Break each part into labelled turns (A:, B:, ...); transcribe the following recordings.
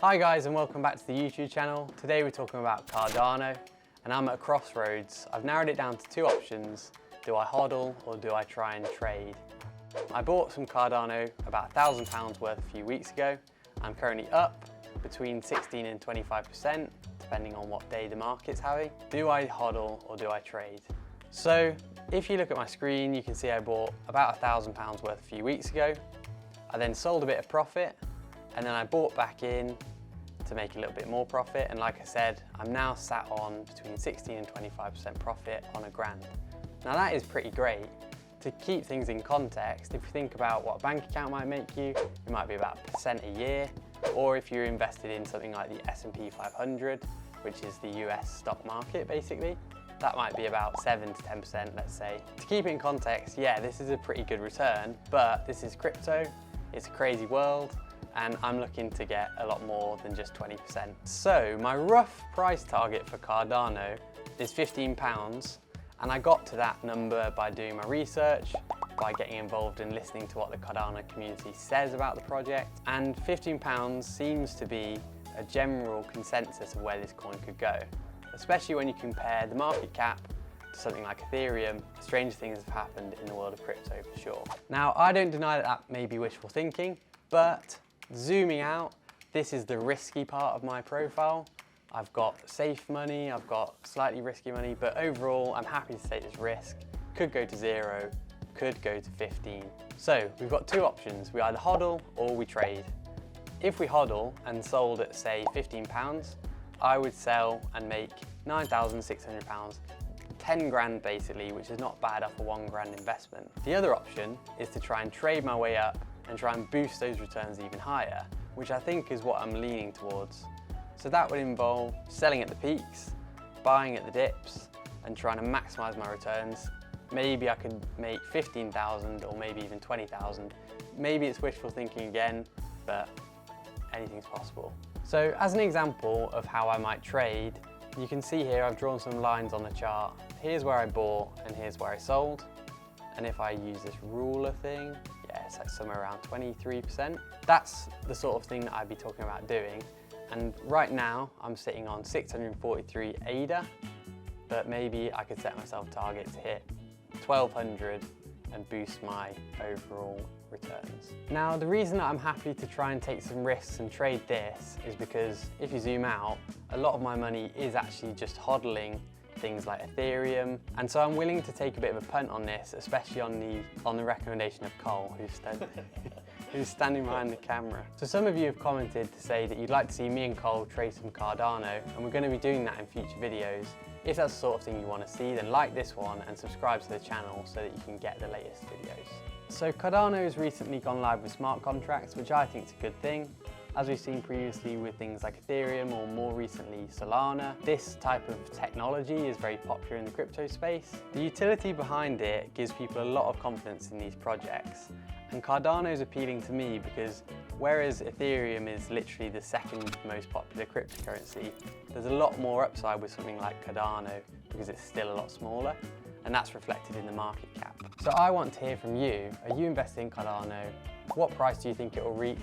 A: Hi guys, and welcome back to the YouTube channel. Today we're talking about Cardano, and I'm at a crossroads. I've narrowed it down to two options. Do I hodl or do I try and trade? I bought some Cardano about £1,000 worth a few weeks ago. I'm currently up between 16 and 25%, depending on what day the market's having. Do I hodl or do I trade? So if you look at my screen, you can see I bought about £1,000 worth a few weeks ago. I then sold a bit of profit, and then I bought back in to make a little bit more profit. And like I said, I'm now sat on between 16 and 25% profit on £1,000. Now that is pretty great. To keep things in context, if you think about what a bank account might make you, it might be about 1% a year. Or if you're invested in something like the S&P 500, which is the US stock market basically, that might be about 7 to 10%, let's say. To keep it in context, yeah, this is a pretty good return, but this is crypto, it's a crazy world, and I'm looking to get a lot more than just 20%. So my rough price target for Cardano is £15, and I got to that number by doing my research, by getting involved in listening to what the Cardano community says about the project, and £15 seems to be a general consensus of where this coin could go, especially when you compare the market cap to something like Ethereum. Stranger things have happened in the world of crypto for sure. Now, I don't deny that that may be wishful thinking, but zooming out, this is the risky part of my profile. I've got safe money, I've got slightly risky money, but overall, I'm happy to take this risk. Could go to 0, could go to 15. So we've got two options. We either hodl or we trade. If we hodl and sold at say £15, I would sell and make £9,600, 10 grand basically, which is not bad off a £1,000 investment. The other option is to try and trade my way up and try and boost those returns even higher, which I think is what I'm leaning towards. So that would involve selling at the peaks, buying at the dips, and trying to maximize my returns. Maybe I could make 15,000 or maybe even 20,000. Maybe it's wishful thinking again, but anything's possible. So as an example of how I might trade, you can see here I've drawn some lines on the chart. Here's where I bought and here's where I sold. And if I use this ruler thing, yeah, it's like somewhere around 23%. That's the sort of thing that I'd be talking about doing. And right now I'm sitting on 643 ADA, but maybe I could set myself a target to hit 1200 and boost my overall returns. Now, the reason that I'm happy to try and take some risks and trade this is because if you zoom out, a lot of my money is actually just hodling things like Ethereum, and so I'm willing to take a bit of a punt on this, especially on the recommendation of Cole, who's standing behind the camera. So some of you have commented to say that you'd like to see me and Cole trade some Cardano, and we're going to be doing that in future videos. If that's the sort of thing you want to see, then like this one and subscribe to the channel so that you can get the latest videos. So Cardano has recently gone live with smart contracts, which I think is a good thing. As we've seen previously with things like Ethereum or more recently Solana, this type of technology is very popular in the crypto space. The utility behind it gives people a lot of confidence in these projects. And Cardano is appealing to me because whereas Ethereum is literally the second most popular cryptocurrency, there's a lot more upside with something like Cardano because it's still a lot smaller, and that's reflected in the market cap. So I want to hear from you. Are you invested in Cardano? What price do you think it will reach?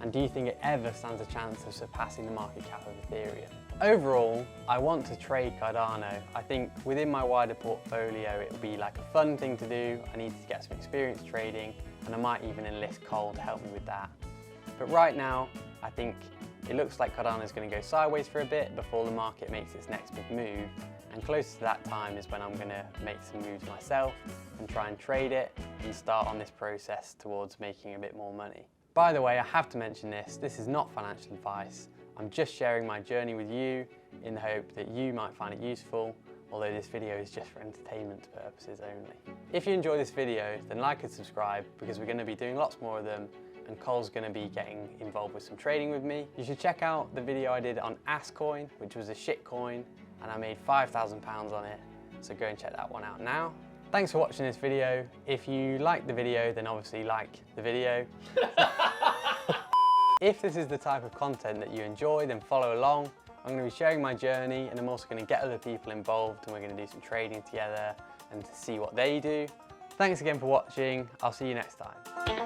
A: And do you think it ever stands a chance of surpassing the market cap of Ethereum? Overall, I want to trade Cardano. I think within my wider portfolio, it will be like a fun thing to do. I need to get some experience trading, and I might even enlist Cole to help me with that. But right now, I think it looks like Cardano is going to go sideways for a bit before the market makes its next big move. And closer to that time is when I'm going to make some moves myself and try and trade it and start on this process towards making a bit more money. By the way, I have to mention this is not financial advice. I'm just sharing my journey with you in the hope that you might find it useful, although this video is just for entertainment purposes only. If you enjoy this video, then like and subscribe because we're going to be doing lots more of them, and Cole's going to be getting involved with some trading with me. You should check out the video I did on Coin, which was a shit coin, and I made £5,000 on it, so go and check that one out now. Thanks for watching this video. If you liked the video, then obviously like the video. If this is the type of content that you enjoy, then follow along. I'm going to be sharing my journey, and I'm also going to get other people involved, and we're going to do some trading together and to see what they do. Thanks again for watching. I'll see you next time.